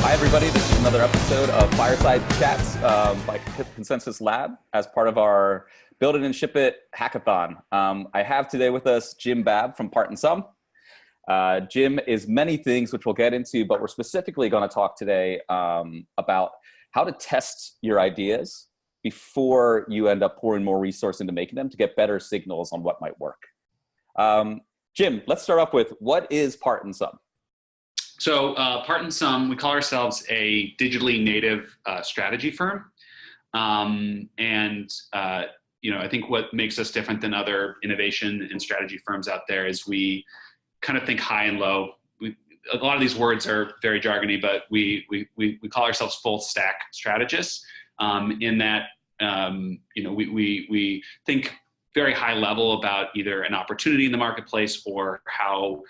Hi, everybody. This is another episode of Fireside Chats by Consensys Lab as part of our Build It and Ship It hackathon. I have today with us Jim Babb from Part&Sum. Jim is many things, which we'll get into, but we're specifically going to talk today about how to test your ideas before you end up pouring more resource into making them to get better signals on what might work. Jim, let's start off with, what is Part&Sum? So Part&Sum, we call ourselves a digitally native strategy firm. I think what makes us different than other innovation and strategy firms out there is we kind of think high and low. A lot of these words are very jargony, but we call ourselves full stack strategists in that, we think very high level about either an opportunity in the marketplace or how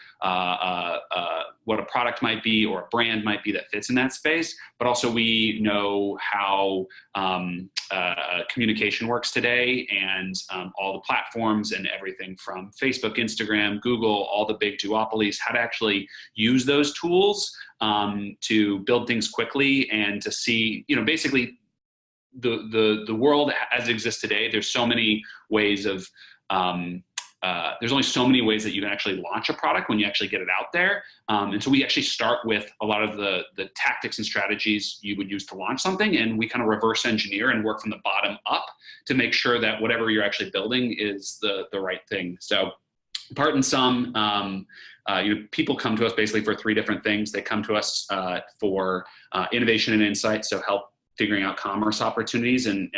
what a product might be or a brand might be that fits in that space. But also we know how communication works today, and all the platforms and everything from Facebook, Instagram, Google, all the big duopolies, how to actually use those tools to build things quickly and to see, basically the world as it exists today. There's so many ways of there's only so many ways that you can actually launch a product when you actually get it out there. And so we actually start with a lot of the tactics and strategies you would use to launch something, and we kind of reverse engineer and work from the bottom up to make sure that whatever you're actually building is the right thing. So Part&Sum, people come to us basically for three different things. They come to us for innovation and insight, so help figuring out commerce opportunities and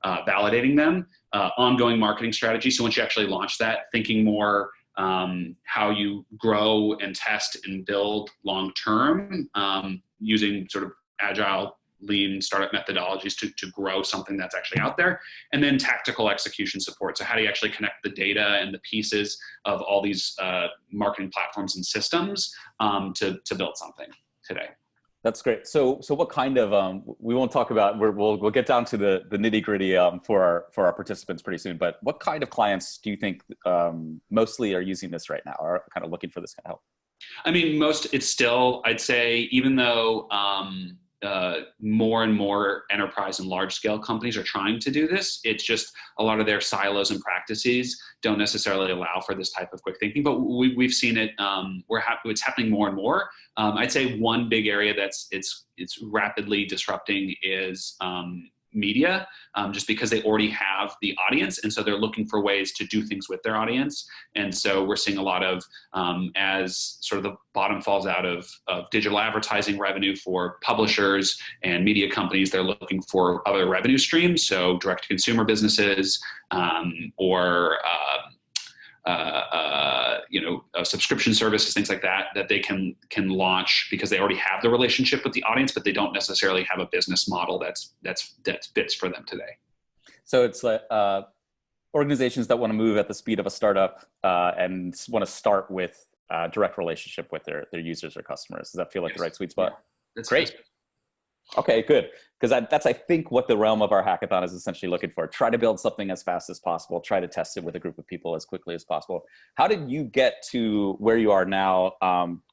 validating them, ongoing marketing strategy. So once you actually launch that, thinking more how you grow and test and build long-term, using sort of agile, lean startup methodologies to grow something that's actually out there. And then tactical execution support. So how do you actually connect the data and the pieces of all these marketing platforms and systems to build something today? That's great. So what kind of, we won't talk about, we'll get down to the nitty gritty for our participants pretty soon, but what kind of clients do you think mostly are using this right now, or kind of looking for this kind of help? I mean, it's still, I'd say, even though more and more enterprise and large scale companies are trying to do this, it's just a lot of their silos and practices don't necessarily allow for this type of quick thinking, but we've seen it, it's happening more and more. I'd say one big area that's it's rapidly disrupting is media, just because they already have the audience, and so they're looking for ways to do things with their audience. And so we're seeing a lot of, as sort of the bottom falls out of digital advertising revenue for publishers and media companies, they're looking for other revenue streams, so direct-to-consumer businesses, or subscription services, things like that they can launch because they already have the relationship with the audience, but they don't necessarily have a business model that fits for them today. So it's like organizations that want to move at the speed of a startup and want to start with direct relationship with their users or customers. Does that feel like Yes. the right sweet spot? Yeah. That's great. Okay, good. Because that's, I think, what the realm of our hackathon is essentially looking for. Try to build something as fast as possible. Try to test it with a group of people as quickly as possible. How did you get to where you are now,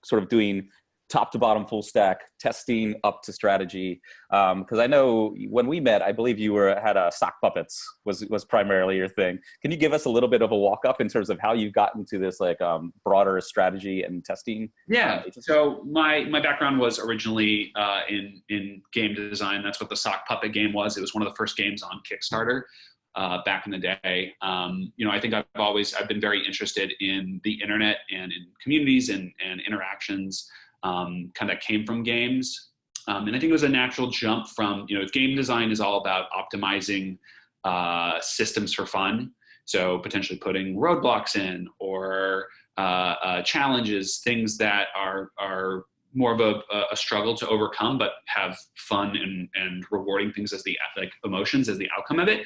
sort of doing top to bottom full stack testing up to strategy? Because I know when we met, I believe you had sock puppets was primarily your thing. Can you give us a little bit of a walk up in terms of how you've gotten to this broader strategy and testing? Yeah. So my background was originally in game design. That's what the sock puppet game was. It was one of the first games on Kickstarter back in the day. I think I've been very interested in the internet and in communities and interactions. Kind of came from games. And I think it was a natural jump from, game design is all about optimizing systems for fun. So potentially putting roadblocks in or challenges, things that are more of a struggle to overcome, but have fun and rewarding things as the emotions as the outcome of it.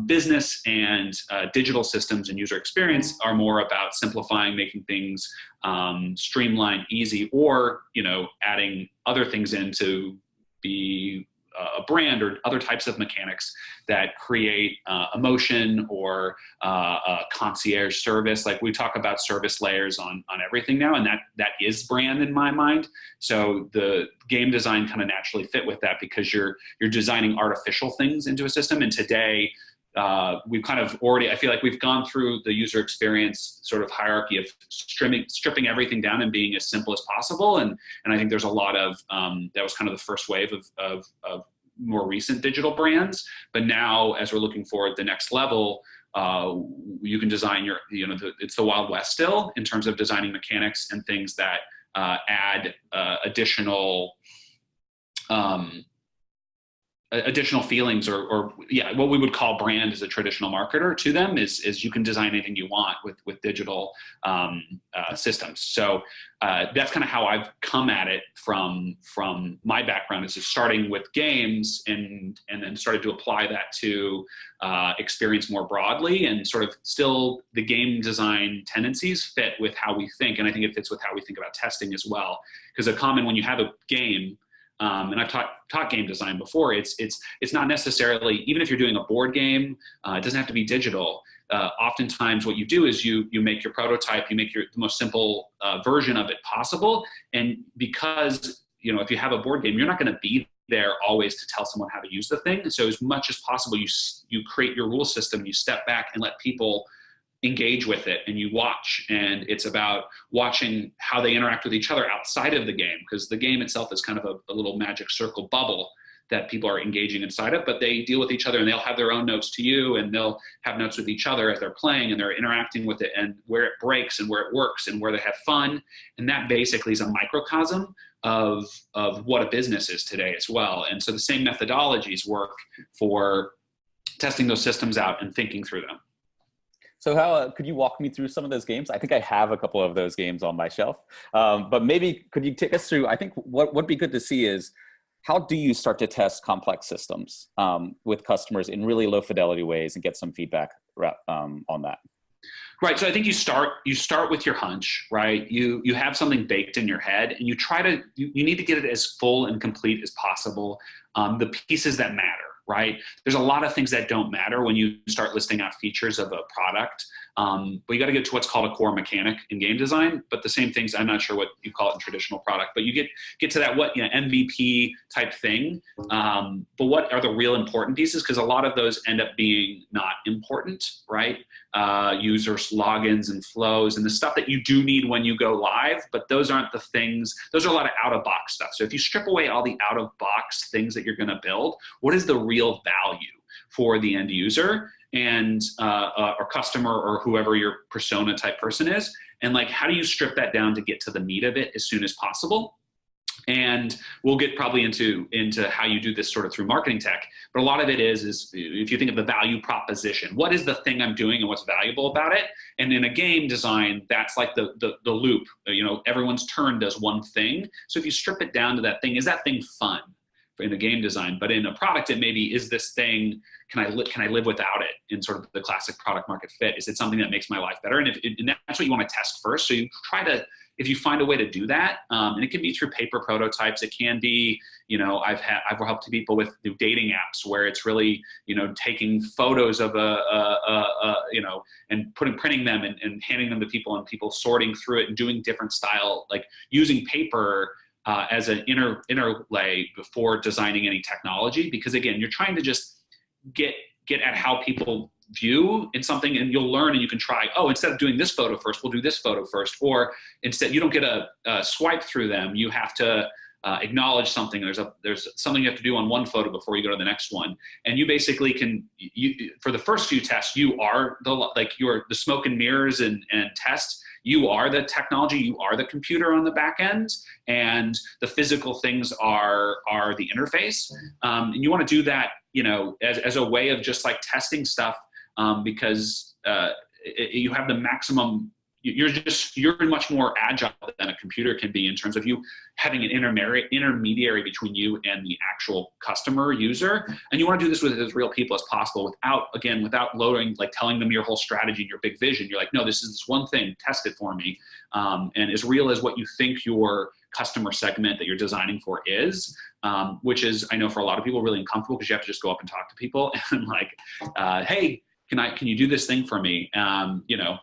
Business and digital systems and user experience are more about simplifying, making things streamlined, easy, or adding other things in to be a brand or other types of mechanics that create emotion or a concierge service. Like we talk about service layers on everything now, and that is brand in my mind. So the game design kind of naturally fit with that because you're designing artificial things into a system. And today, we've kind of already, I feel like we've gone through the user experience sort of hierarchy of stripping everything down and being as simple as possible. And I think there's a lot of, that was kind of the first wave of more recent digital brands. But now as we're looking forward the next level, you can design it's the Wild West still in terms of designing mechanics and things that add additional feelings or what we would call brand as a traditional marketer to them is you can design anything you want with digital systems. So that's kind of how I've come at it from my background, is just starting with games and then started to apply that to experience more broadly, and sort of still the game design tendencies fit with how we think. And I think it fits with how we think about testing as well. Because when you have a game, and I've taught game design before, it's not necessarily, even if you're doing a board game, it doesn't have to be digital. Oftentimes what you do is you make your prototype, you make the most simple version of it possible. And because, if you have a board game, you're not going to be there always to tell someone how to use the thing. So as much as possible, you create your rule system, you step back and let people engage with it, and you watch, and it's about watching how they interact with each other outside of the game, because the game itself is kind of a little magic circle bubble that people are engaging inside of, but they deal with each other and they'll have their own notes to you, and they'll have notes with each other as they're playing, and they're interacting with it, and where it breaks and where it works and where they have fun. And that basically is a microcosm of what a business is today as well. And so the same methodologies work for testing those systems out and thinking through them. So how could you walk me through some of those games? I think I have a couple of those games on my shelf, but maybe could you take us through? I think what would be good to see is, how do you start to test complex systems with customers in really low fidelity ways and get some feedback on that? Right. So I think you start with your hunch, right? You have something baked in your head, and you need to get it as full and complete as possible. The pieces that matter. Right? There's a lot of things that don't matter when you start listing out features of a product, but you got to get to what's called a core mechanic in game design. But the same things, I'm not sure what you call it in traditional product, but you get to that MVP type thing. But what are the real important pieces? Because a lot of those end up being not important, right? Users, logins, and flows, and the stuff that you do need when you go live. But those aren't the things. Those are a lot of out-of-box stuff. So if you strip away all the out-of-box things that you're going to build, what is the real value for the end user and or customer or whoever your persona type person is? And like, how do you strip that down to get to the meat of it as soon as possible? And we'll get probably into how you do this sort of through marketing tech. But a lot of it is if you think of the value proposition, what is the thing I'm doing and what's valuable about it? And in a game design, that's like the loop. Everyone's turn does one thing. So if you strip it down to that thing, is that thing fun in a game design? But in a product, it maybe is this thing, can I live without it in sort of the classic product market fit? Is it something that makes my life better? And that's what you want to test first. So you try to, if you find a way to do that, and it can be through paper prototypes, it can be, I've helped people with new dating apps where it's really, taking photos of and printing them and handing them to people, and people sorting through it and doing different style, like using paper as an interlay before designing any technology. Because again, you're trying to just get at how people view in something, and you'll learn, and you can try, instead of doing this photo first, we'll do this photo first. Or instead, you don't get a swipe through them. You have to acknowledge something. There's something you have to do on one photo before you go to the next one. And you basically for the first few tests, you are the smoke and mirrors and tests. You are the technology, you are the computer on the back end, and the physical things are the interface. And you want to do that, as a way of just like testing stuff, because you have the maximum. You're much more agile than a computer can be in terms of you having an intermediary between you and the actual customer user. And you want to do this with as real people as possible without loading, like telling them your whole strategy and your big vision. You're like, no, this is this one thing, test it for me. And as real as what you think your customer segment that you're designing for is, which is, I know for a lot of people, really uncomfortable because you have to just go up and talk to people and like, hey, can you do this thing for me? You know,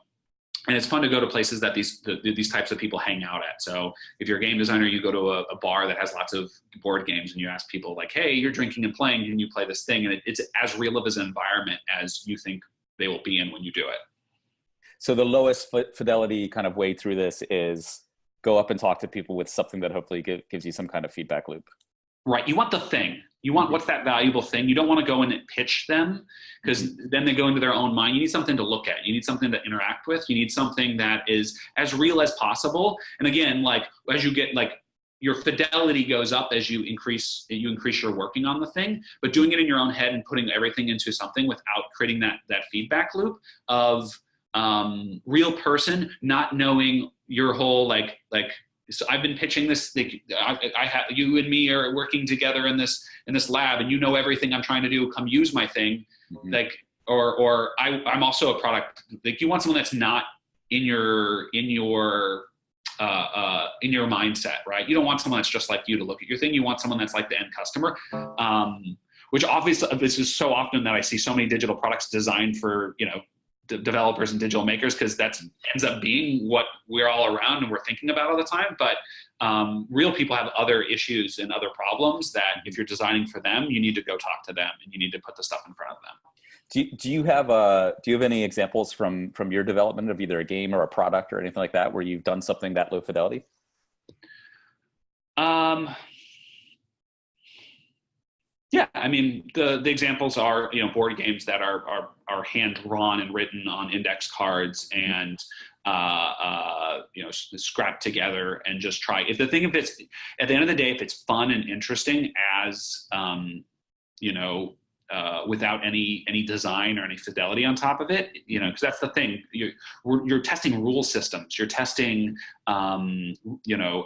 and it's fun to go to places that these types of people hang out at. So if you're a game designer, you go to a bar that has lots of board games and you ask people like, hey, you're drinking and playing, can you play this thing? And it's as real of an environment as you think they will be in when you do it. So the lowest fidelity kind of way through this is go up and talk to people with something that hopefully gives you some kind of feedback loop. Right. You want the thing. You want what's that valuable thing. You don't want to go in and pitch them because then they go into their own mind. You need something to look at. You need something to interact with. You need something that is as real as possible. And again, like as you get like your fidelity goes up as you increase your working on the thing, but doing it in your own head and putting everything into something without creating that feedback loop of real person, not knowing your whole like, so I've been pitching this thing. I have, you and me are working together in this lab, and you know everything I'm trying to do. Come use my thing, like, or I'm also a product. Like, you want someone that's not in your mindset, right? You don't want someone that's just like you to look at your thing. You want someone that's like the end customer. Which obviously, this is so often that I see so many digital products designed for, you know, developers and digital makers, because that ends up being what we're all around and we're thinking about all the time. But real people have other issues and other problems that if you're designing for them, you need to go talk to them and you need to put the stuff in front of them. Do you have any examples from your development of either a game or a product or anything like that where you've done something that low fidelity? Yeah, I mean, the examples are, you know, board games that are hand drawn and written on index cards and you know, scrapped together and just try. If it's at the end of the day, if it's fun and interesting as you know, without any design or any fidelity on top of it, you know, because that's the thing. You're testing rule systems. You're testing, you know,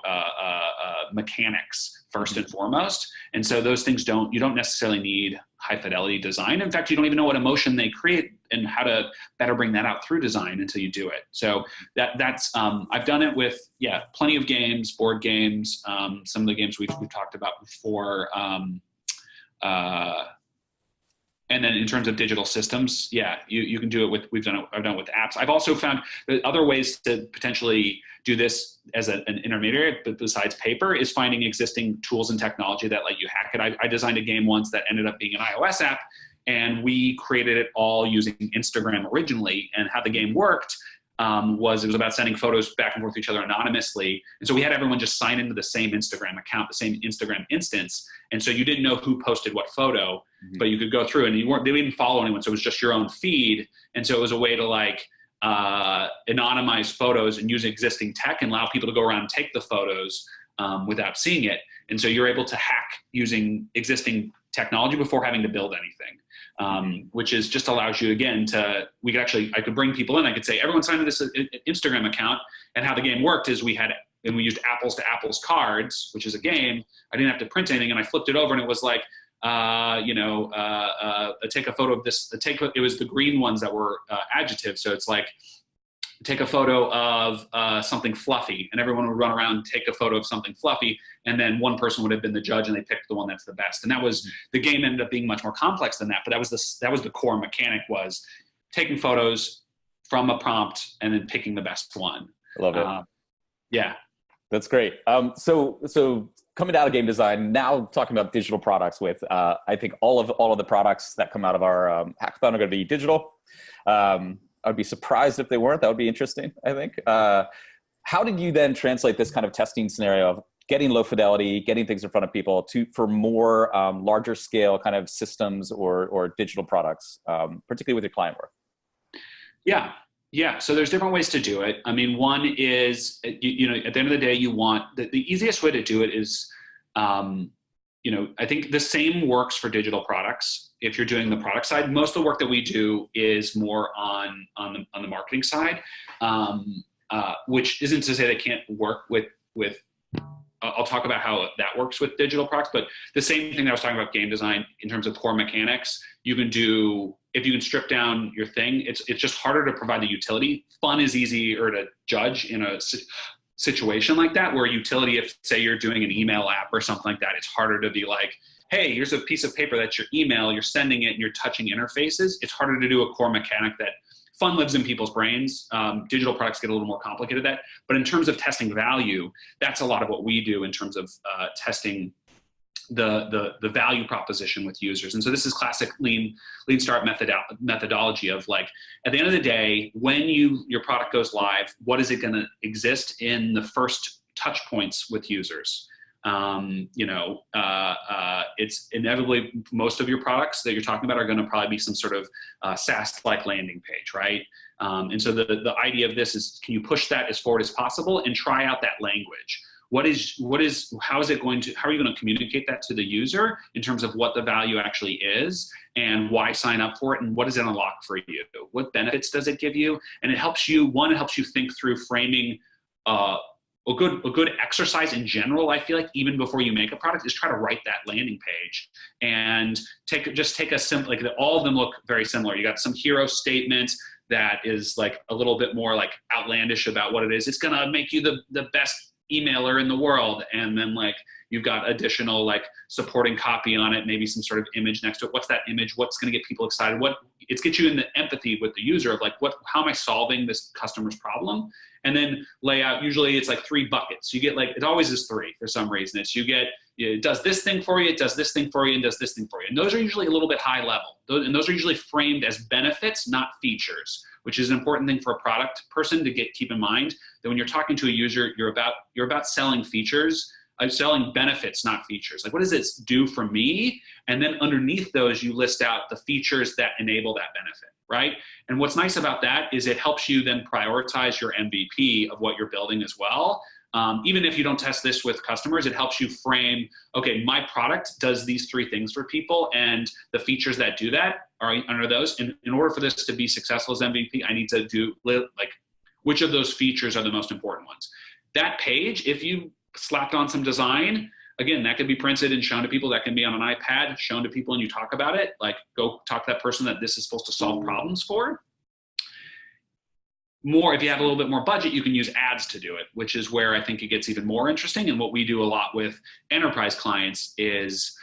mechanics first and foremost. And so those things you don't necessarily need high fidelity design. In fact, you don't even know what emotion they create and how to better bring that out through design until you do it. So that's I've done it with, yeah, plenty of games, board games, some of the games we've talked about before. And then in terms of digital systems, yeah, you can do it with, I've done it with apps. I've also found that other ways to potentially do this as an intermediary, but besides paper, is finding existing tools and technology that let you hack it. I designed a game once that ended up being an iOS app, and we created it all using Instagram originally. And how the game worked was it was about sending photos back and forth to each other anonymously. And so we had everyone just sign into the same Instagram account, the same Instagram instance. And so you didn't know who posted what photo, but you could go through and they didn't follow anyone. So it was just your own feed. And so it was a way to like anonymize photos and use existing tech and allow people to go around and take the photos without seeing it. And so you're able to hack using existing technology before having to build anything, which is just allows you, again, I could bring people in. I could say, everyone sign to this Instagram account. And how the game worked is we used apples to apples cards, which is a game. I didn't have to print anything, and I flipped it over, and it was like, take a photo of this. It was the green ones that were adjectives. So it's like, take a photo of something fluffy, and everyone would run around and take a photo of something fluffy, and then one person would have been the judge, and they picked the one that's the best. And that was, the game ended up being much more complex than that, but that was the core mechanic, was taking photos from a prompt and then picking the best one. I love it. Yeah. That's great. So coming out of game design, now talking about digital products with, I think all of the products that come out of our hackathon are going to be digital. I'd be surprised if they weren't. That would be interesting, I think. How did you then translate this kind of testing scenario of getting low fidelity, getting things in front of people for more larger scale kind of systems or digital products, particularly with your client work? Yeah. So there's different ways to do it. I mean, one is, you know, at the end of the day, you want the easiest way to do it is, you know, I think the same works for digital products. If you're doing the product side, most of the work that we do is more on the marketing side, which isn't to say they can't work with. I'll talk about how that works with digital products, but the same thing that I was talking about game design in terms of core mechanics, you can do, if you can strip down your thing, it's just harder to provide the utility. Fun is easier to judge situation like that, where utility, if say you're doing an email app or something like that, it's harder to be like, hey, here's a piece of paper that's your email, you're sending it and you're touching interfaces. It's harder to do a core mechanic that fun lives in people's brains. Digital products get a little more complicated that, but in terms of testing value, that's a lot of what we do in terms of testing the value proposition with users. And so this is classic lean start methodology of like, at the end of the day, when your product goes live, what is it going to exist in the first touch points with users? It's inevitably, most of your products that you're talking about are going to probably be some sort of SaaS-like landing page, right? And so the idea of this is, can you push that as forward as possible and try out that language? How are you going to communicate that to the user in terms of what the value actually is and why sign up for it and what does it unlock for you? What benefits does it give you? And it helps you think through framing a good exercise in general. I feel like even before you make a product is try to write that landing page and take a simple, like all of them look very similar. You got some hero statement that is like a little bit more like outlandish about what it is. It's going to make you the best emailer in the world. And then like you've got additional like supporting copy on it, maybe some sort of image next to it. What's that image? What's going to get people excited? It gets you in the empathy with the user of like, how am I solving this customer's problem? And then lay out, usually it's like 3 buckets. You get like, it always is 3 for some reason. It does this thing for you, it does this thing for you, and does this thing for you. And those are usually a little bit high level. Those are usually framed as benefits, not features, which is an important thing for a product person to keep in mind, that when you're talking to a user, you're about selling features, selling benefits, not features. Like, what does this do for me? And then underneath those, you list out the features that enable that benefit, right? And what's nice about that is it helps you then prioritize your MVP of what you're building as well. Even if you don't test this with customers, it helps you frame, okay, my product does these 3 things for people, and the features that do that are under those. And in order for this to be successful as MVP, I need to do like, which of those features are the most important ones? That page, if you slapped on some design, again, that could be printed and shown to people. That can be on an iPad, shown to people, and you talk about it. Like, go talk to that person that this is supposed to solve problems for. If you have a little bit more budget, you can use ads to do it, which is where I think it gets even more interesting. And what we do a lot with enterprise clients is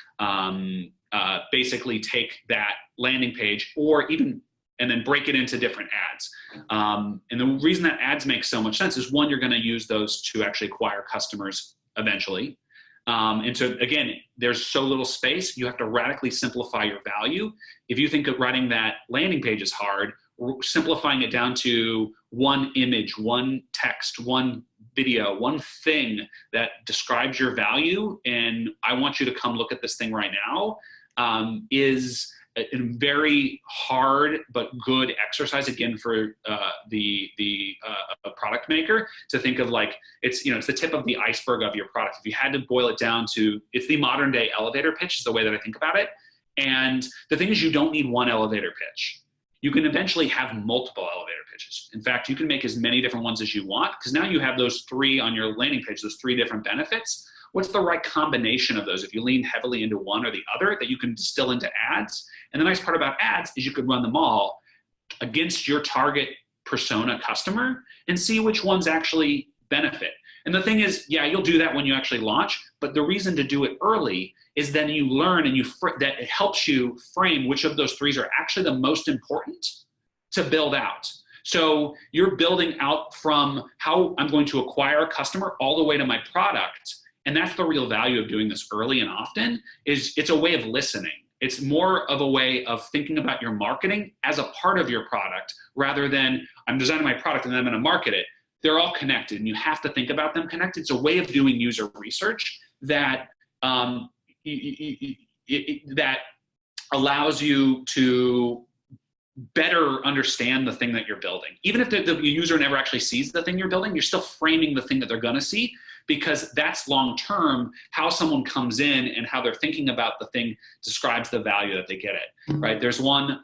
basically take that landing page and then break it into different ads. And the reason that ads make so much sense is, one, you're going to use those to actually acquire customers eventually. And so again, there's so little space, you have to radically simplify your value. If you think of writing that landing page is hard, simplifying it down to 1 image, 1 text, 1 video, 1 thing that describes your value, and I want you to come look at this thing right now, is a very hard but good exercise, again, for the product maker to think of. Like, it's the tip of the iceberg of your product. If you had to boil it down to, it's the modern day elevator pitch is the way that I think about it. And the thing is, you don't need 1 elevator pitch. You can eventually have multiple elevator pitches. In fact, you can make as many different ones as you want, because now you have those 3 on your landing page, those 3 different benefits. What's the right combination of those? If you lean heavily into one or the other, that you can distill into ads. And the nice part about ads is you could run them all against your target persona customer and see which ones actually benefit. And the thing is, yeah, you'll do that when you actually launch, but the reason to do it early is then you learn and that it helps you frame which of those 3s are actually the most important to build out. So you're building out from how I'm going to acquire a customer all the way to my product. And that's the real value of doing this early and often, is it's a way of listening. It's more of a way of thinking about your marketing as a part of your product, rather than I'm designing my product and then I'm going to market it. They're all connected, and you have to think about them connected. It's a way of doing user research that that allows you to better understand the thing that you're building. Even if the user never actually sees the thing you're building, you're still framing the thing that they're going to see, because that's long-term how someone comes in and how they're thinking about the thing describes the value that they get it, right? There's one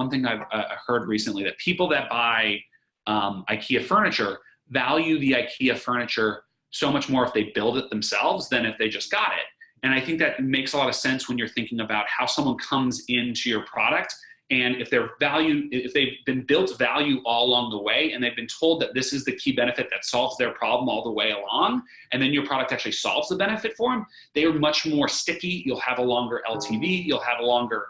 thing I've heard recently, that people that buy IKEA furniture value the IKEA furniture so much more if they build it themselves than if they just got it. And I think that makes a lot of sense when you're thinking about how someone comes into your product And if they've been built value all along the way, and they've been told that this is the key benefit that solves their problem all the way along, and then your product actually solves the benefit for them, they are much more sticky. You'll have a longer LTV. You'll have a longer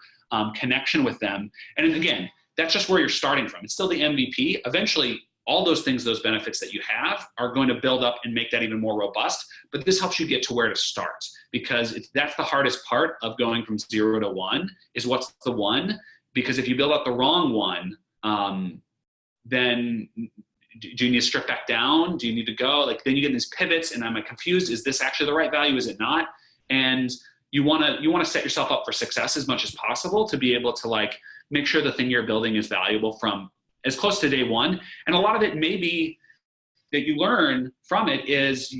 connection with them. And again, that's just where you're starting from. It's still the MVP. Eventually, all those things, those benefits that you have are going to build up and make that even more robust. But this helps you get to where to start, because that's the hardest part of going from 0 to 1 is what's the one. Because if you build out the wrong one, then do you need to strip back down? Do you need to go? Like, then you get these pivots, and am I confused? Is this actually the right value? Is it not? And you want to set yourself up for success as much as possible to be able to like make sure the thing you're building is valuable from as close to day one. And a lot of it may be that you learn from it is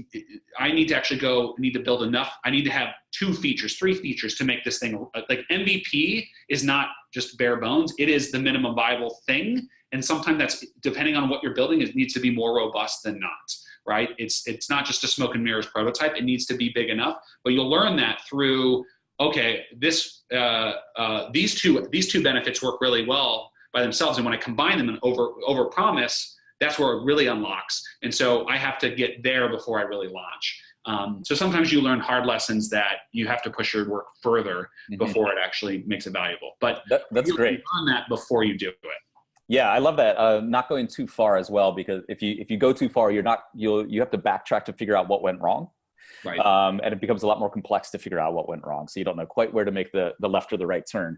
I need to build enough. I need to have 2 features, 3 features to make this thing like MVP is not just bare bones. It is the minimum viable thing. And sometimes that's depending on what you're building, it needs to be more robust than not, right? It's not just a smoke and mirrors prototype. It needs to be big enough, but you'll learn that through, okay, these two benefits work really well by themselves. And when I combine them and over promise, that's where it really unlocks. And so I have to get there before I really launch. So sometimes you learn hard lessons that you have to push your work further before it actually makes it valuable. But that's great. You learn that before you do it. Yeah, I love that. Not going too far as well, because if you go too far, you have to backtrack to figure out what went wrong. Right. And it becomes a lot more complex to figure out what went wrong. So you don't know quite where to make the left or the right turn.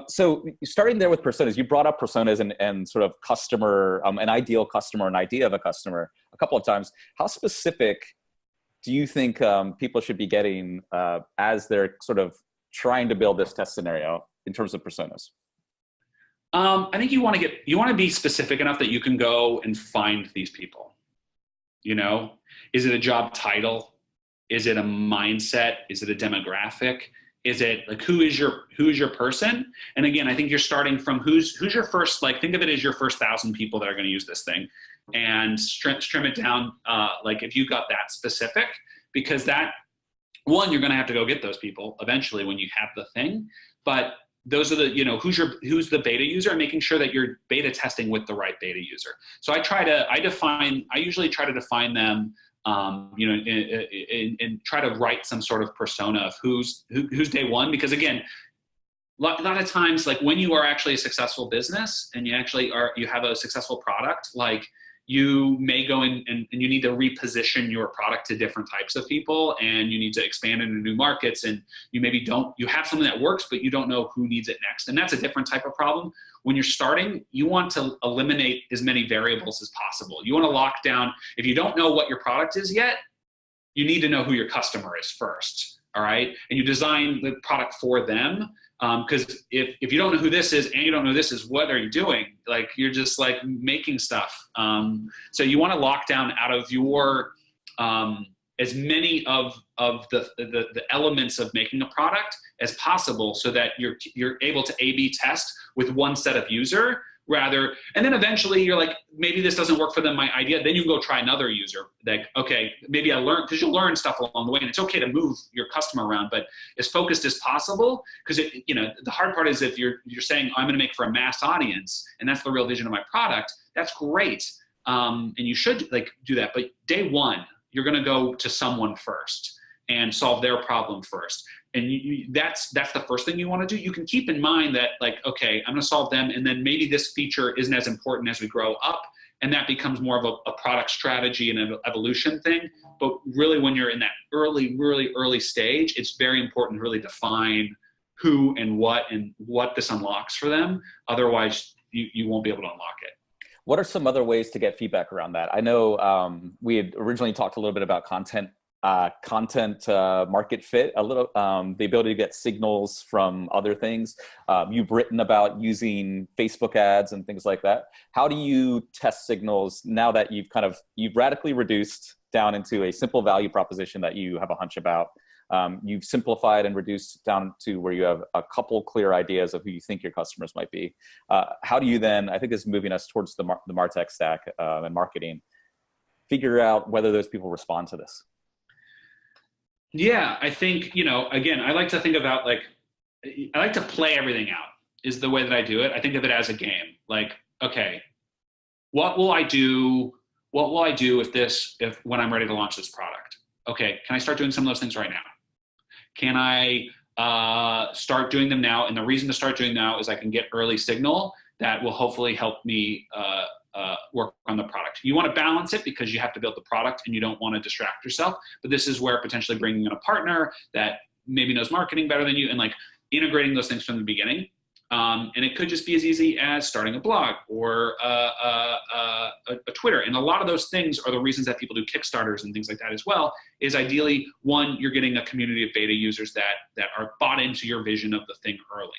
So starting there with personas, you brought up personas and sort of customer, an ideal customer, an idea of a customer a couple of times. How specific do you think people should be getting as they're sort of trying to build this test scenario in terms of personas? I think you want to be specific enough that you can go and find these people. You know, is it a job title? Is it a mindset? Is it a demographic? Is it like who is your person? And again, I think you're starting from who's your first, like think of it as your first 1,000 people that are going to use this thing, and trim it down. Like if you got that specific, because that one, you're going to have to go get those people eventually when you have the thing. But those are the, you know, who's the beta user, and making sure that you're beta testing with the right beta user. So I usually try to define them, you know, and try to write some sort of persona of who's day one. Because again, a lot of times, like when you are actually a successful business and you have a successful product, like you may go in and you need to reposition your product to different types of people, and you need to expand into new markets, and you have something that works, but you don't know who needs it next. And that's a different type of problem. When you're starting, you want to eliminate as many variables as possible. You want to lock down, if you don't know what your product is yet, you need to know who your customer is first, all right? And you design the product for them. Because if you don't know who this is and you don't know this is, what are you doing? Like you're just like making stuff. So you want to lock down out of your as many of the elements of making a product as possible, so that you're able to A/B test with one set of user and then eventually you're like, maybe this doesn't work for them, my idea. Then you can go try another user. Like, okay, maybe I learned, because you'll learn stuff along the way, and it's okay to move your customer around, but as focused as possible. Because you know, the hard part is if you're saying, I'm going to make for a mass audience, and that's the real vision of my product. That's great, and you should like do that. But day one, you're going to go to someone first and solve their problem first. And that's the first thing you want to do. You can keep in mind that, like, okay, I'm going to solve them, and then maybe this feature isn't as important as we grow up, and that becomes more of a product strategy and an evolution thing. But really, when you're in that really early stage, it's very important to really define who and what this unlocks for them. Otherwise, you won't be able to unlock it. What are some other ways to get feedback around that? I know we had originally talked a little bit about content market fit, a little, the ability to get signals from other things. You've written about using Facebook ads and things like that. How do you test signals now that you've radically reduced down into a simple value proposition that you have a hunch about? You've simplified and reduced down to where you have a couple clear ideas of who you think your customers might be. How do you then, I think this is moving us towards the MarTech stack and marketing, figure out whether those people respond to this? Yeah, I think, you know, again, I like to think about I like to play everything out. is the way that I do it. I think of it as a game. Like, okay, what will I do? What will I do if when I'm ready to launch this product? Okay, can I start doing some of those things right now? Can I start doing them now? And the reason to start doing now is I can get early signal that will hopefully help me work on the product. You want to balance it because you have to build the product and you don't want to distract yourself. But this is where potentially bringing in a partner that maybe knows marketing better than you and like integrating those things from the beginning. And it could just be as easy as starting a blog or a Twitter. And a lot of those things are the reasons that people do Kickstarters and things like that as well, is ideally, one, you're getting a community of beta users that are bought into your vision of the thing early.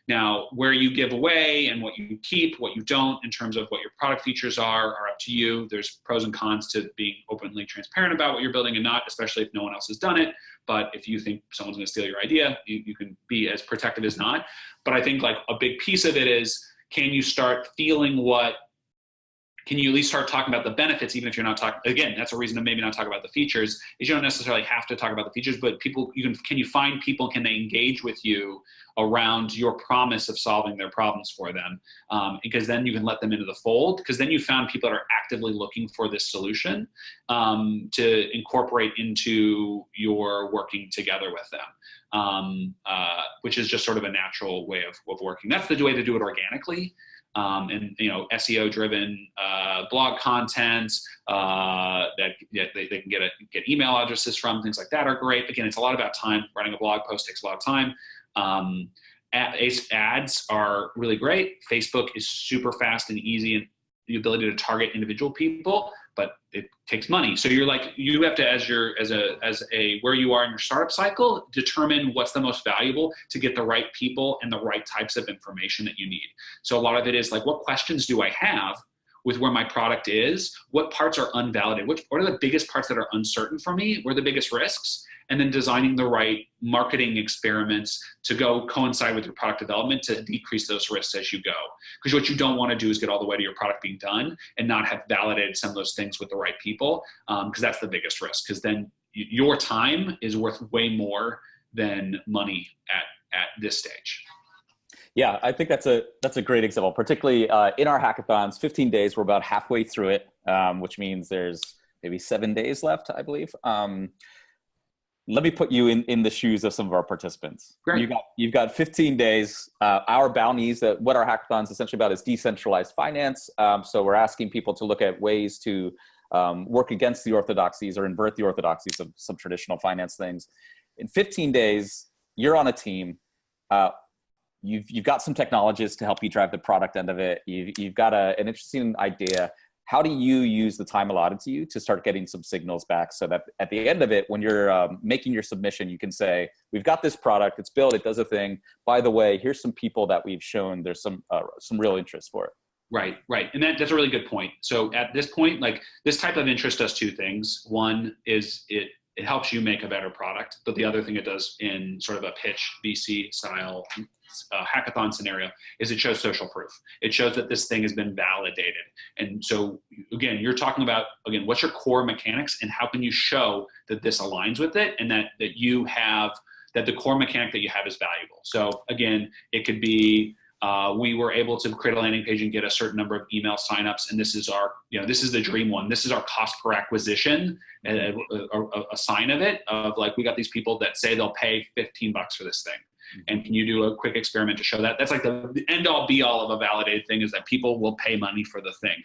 Now, where you give away and what you keep, what you don't, in terms of what your product features are up to you. There's pros and cons to being openly transparent about what you're building and not, especially if no one else has done it. But if you think someone's going to steal your idea, you can be as protective as not. But I think like a big piece of it is, can you start feeling can you at least start talking about the benefits, even if you're not talking, again, that's a reason to maybe not talk about the features, is you don't necessarily have to talk about the features, but people, can you find people, can they engage with you around your promise of solving their problems for them? Because then you can let them into the fold, because then you found people that are actively looking for this solution to incorporate into your working together with them, which is just sort of a natural way of working. That's the way to do it organically. And SEO driven blog content that they can get email addresses from, things like that are great. Again, it's a lot about time. Writing a blog post takes a lot of time. Ads are really great. Facebook is super fast and easy, and the ability to target individual people, but it takes money. So you have to, where you are in your startup cycle, determine what's the most valuable to get the right people and the right types of information that you need. So a lot of it is like, what questions do I have with where my product is? What parts are unvalidated? What are the biggest parts that are uncertain for me? Where are the biggest risks? And then designing the right marketing experiments to go coincide with your product development to decrease those risks as you go. Because what you don't want to do is get all the way to your product being done and not have validated some of those things with the right people, because that's the biggest risk. Because then your time is worth way more than money at this stage. Yeah, I think that's a great example, particularly in our hackathons. 15 days, we're about halfway through it, which means there's maybe 7 days left, I believe. Let me put you in the shoes of some of our participants. Great. You've got 15 days. Our bounties, what our hackathon is essentially about, is decentralized finance. So we're asking people to look at ways to work against the orthodoxies or invert the orthodoxies of some traditional finance things. In 15 days, you're on a team. You've got some technologists to help you drive the product end of it. You've got an interesting idea. How do you use the time allotted to you to start getting some signals back so that at the end of it, when you're making your submission, you can say, we've got this product, it's built, it does a thing. By the way, here's some people that we've shown there's some real interest for it. Right. And that's a really good point. So at this point, like this type of interest does two things. One is it helps you make a better product, but the other thing it does in sort of a pitch VC style hackathon scenario is it shows social proof. It shows that this thing has been validated. And so again, you're talking about, what's your core mechanics and how can you show that this aligns with it and that the core mechanic that you have is valuable. So again, it could be, we were able to create a landing page and get a certain number of email signups. And this is this is the dream one. This is our cost per acquisition, a sign of it, of like, we got these people that say they'll pay $15 for this thing. And can you do a quick experiment to show that? That's like the end all be all of a validated thing, is that people will pay money for the thing.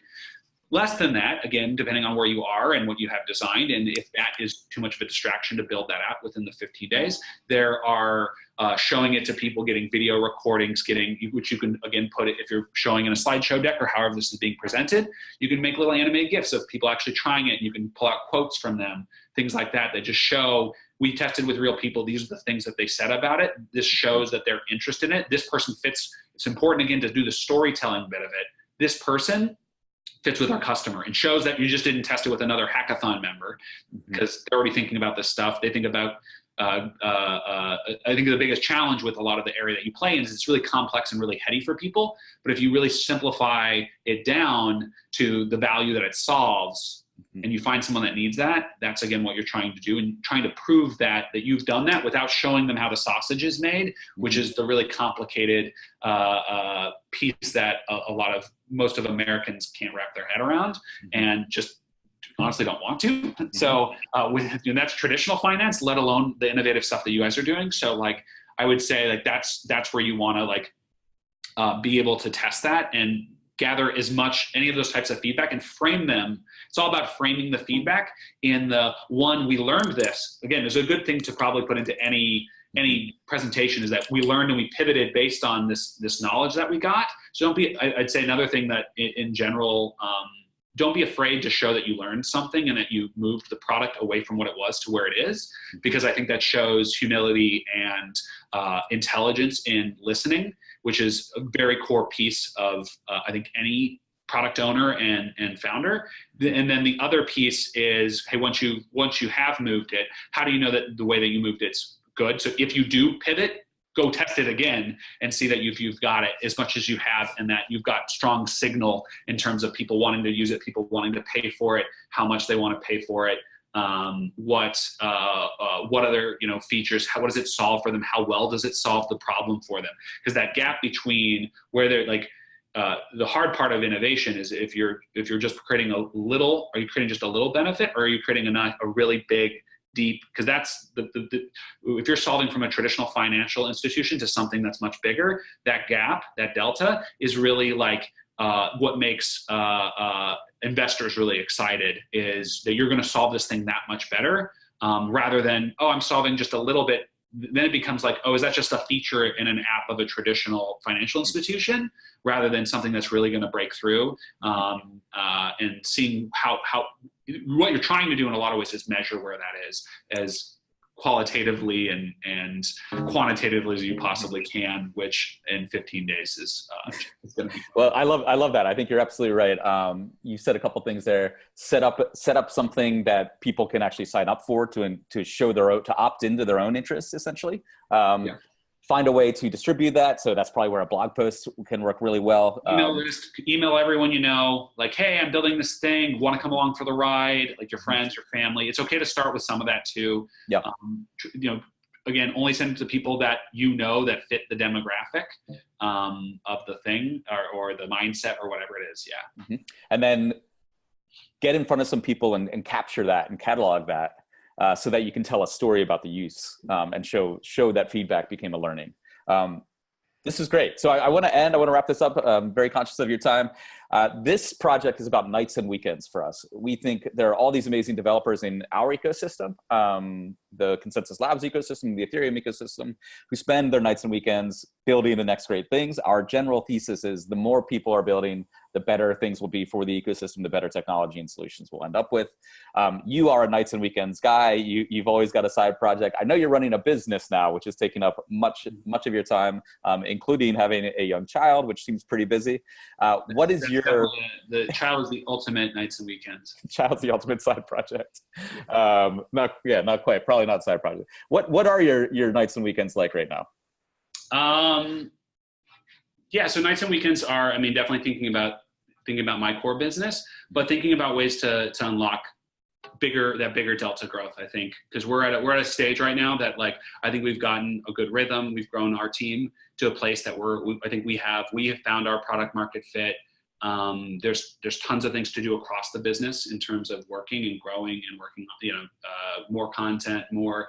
Less than that, again, depending on where you are and what you have designed, and if that is too much of a distraction to build that out within the 15 days, there are showing it to people, getting video recordings, which you can, again, put it, if you're showing in a slideshow deck or however this is being presented, you can make little animated GIFs of people actually trying it, and you can pull out quotes from them, things like that just show, we tested with real people, these are the things that they said about it. This shows that they're interested in it. This person fits. It's important, again, to do the storytelling bit of it. This person fits with our customer, and shows that you just didn't test it with another hackathon member, because they're already thinking about this stuff. They think about, I think the biggest challenge with a lot of the area that you play in is it's really complex and really heady for people. But if you really simplify it down to the value that it solves, and you find someone that needs that, that's again what you're trying to do, and trying to prove that you've done that without showing them how the sausage is made, which is the really complicated piece that most of Americans can't wrap their head around, and just honestly don't want to. So that's traditional finance, let alone the innovative stuff that you guys are doing. So like I would say like that's where you want to like be able to test that and gather as much any of those types of feedback and frame them. It's all about framing the feedback in the one, we learned this. Again, there's a good thing to probably put into any presentation is that we learned and we pivoted based on this knowledge that we got. So I'd say another thing that in general, don't be afraid to show that you learned something and that you moved the product away from what it was to where it is, because I think that shows humility and intelligence in listening, which is a very core piece of, I think, any product owner and founder. And then the other piece is, hey, once you have moved it, how do you know that the way that you moved it's good? So if you do pivot, go test it again and see that you've got it as much as you have, and that you've got strong signal in terms of people wanting to use it, people wanting to pay for it, how much they want to pay for it, what other features, what does it solve for them, how well does it solve the problem for them? Because that gap between where they're like, the hard part of innovation is if you're just creating a little, are you creating just a little benefit, or are you creating a really big, deep? Because that's if you're solving from a traditional financial institution to something that's much bigger, that gap, that delta is really like what makes investors really excited, is that you're going to solve this thing that much better, rather than, oh, I'm solving just a little bit. Then it becomes like, oh, is that just a feature in an app of a traditional financial institution, rather than something that's really going to break through, and seeing how what you're trying to do in a lot of ways is measure where that is as qualitatively and quantitatively as you possibly can, which in 15 days is going to be fun. Well, I love that. I think you're absolutely right. You said a couple things there. Set up something that people can actually sign up for to show to opt into their own interests, essentially. Find a way to distribute that. So that's probably where a blog post can work really well. Just email everyone like, hey, I'm building this thing. Want to come along for the ride? Like your friends, your family. It's okay to start with some of that too. Yeah. Again, only send it to people that that fit the demographic of the thing or the mindset or whatever it is. Yeah. Mm-hmm. And then get in front of some people and capture that and catalog that. So that you can tell a story about the use and show that feedback became a learning. This is great. So I want to wrap this up. I'm very conscious of your time. This project is about nights and weekends for us. We think there are all these amazing developers in our ecosystem, the Consensys Labs ecosystem, the Ethereum ecosystem, who spend their nights and weekends building the next great things. Our general thesis is the more people are building, the better things will be for the ecosystem, the better technology and solutions we'll end up with. You are a nights and weekends guy. You've always got a side project. I know you're running a business now, which is taking up much of your time, including having a young child, which seems pretty busy. What is the child is the ultimate nights and weekends. Child's the ultimate side project. Not quite. Probably not side project. What are your nights and weekends like right now? So nights and weekends are, definitely thinking about my core business, but thinking about ways to unlock bigger delta growth, I think, because we're at a stage right now that I think we've gotten a good rhythm. We've grown our team to a place that we have found our product market fit. There's tons of things to do across the business in terms of working and growing and working, more content, more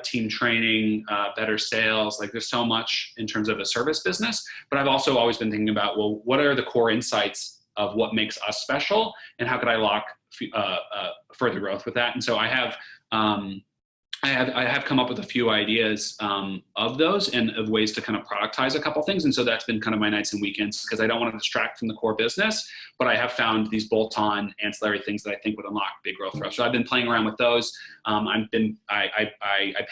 team training, better sales. There's so much in terms of a service business, but I've also always been thinking about, well, what are the core insights of what makes us special, and how could I lock further growth with that? And so I have come up with a few ideas of those and of ways to kind of productize a couple things. And so that's been kind of my nights and weekends, because I don't want to distract from the core business, but I have found these bolt-on ancillary things that I think would unlock big growth for us. So I've been playing around with those. I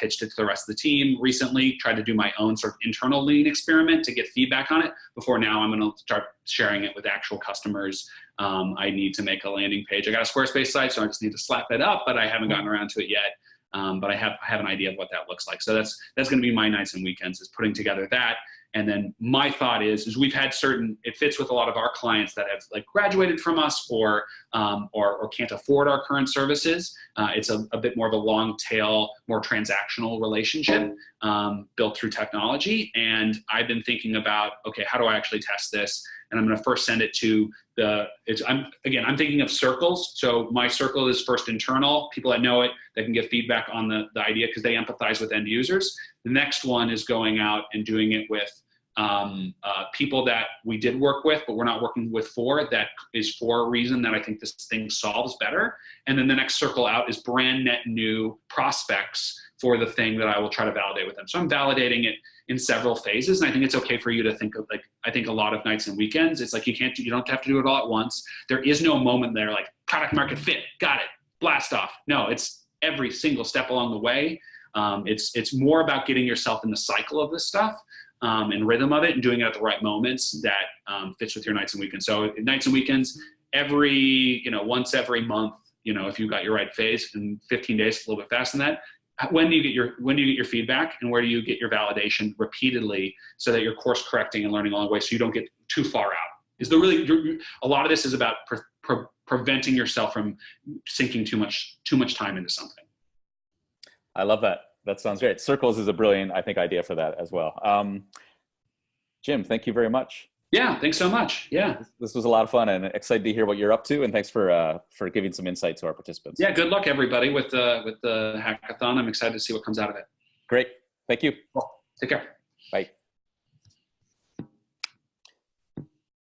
pitched it to the rest of the team recently, tried to do my own sort of internal lean experiment to get feedback on it before now I'm going to start sharing it with actual customers. I need to make a landing page. I got a Squarespace site, so I just need to slap it up, but I haven't gotten around to it yet. But I have an idea of what that looks like. So that's going to be my nights and weekends, is putting together that And then my thought is we've had it fits with a lot of our clients that have like graduated from us or can't afford our current services. It's a bit more of a long tail, more transactional relationship built through technology. And I've been thinking about, okay, how do I actually test this? And I'm going to first send it to I'm thinking of circles. So my circle is first internal, people that know it, that can give feedback on the idea because they empathize with end users. The next one is going out and doing it with people that we did work with, but we're not working with that is for a reason that I think this thing solves better. And then the next circle out is brand net new prospects for the thing that I will try to validate with them. So I'm validating it in several phases. And I think it's okay for you to think of I think a lot of nights and weekends, it's like you don't have to do it all at once. There is no moment there like product market fit, got it, blast off. No, it's every single step along the way. It's more about getting yourself in the cycle of this stuff and rhythm of it and doing it at the right moments that fits with your nights and weekends. So nights and weekends, once every month, if you've got your right phase in 15 days, a little bit faster than that. When do you get your feedback and where do you get your validation repeatedly so that you're course correcting and learning along the way so you don't get too far out? A lot of this is about preventing yourself from sinking too much time into something. I love that. That sounds great. Circles is a brilliant, I think, idea for that as well. Jim, thank you very much. Yeah, thanks so much. Yeah. This was a lot of fun and excited to hear what you're up to. And thanks for giving some insight to our participants. Yeah, good luck everybody with the hackathon. I'm excited to see what comes out of it. Great. Thank you. Well, take care. Bye.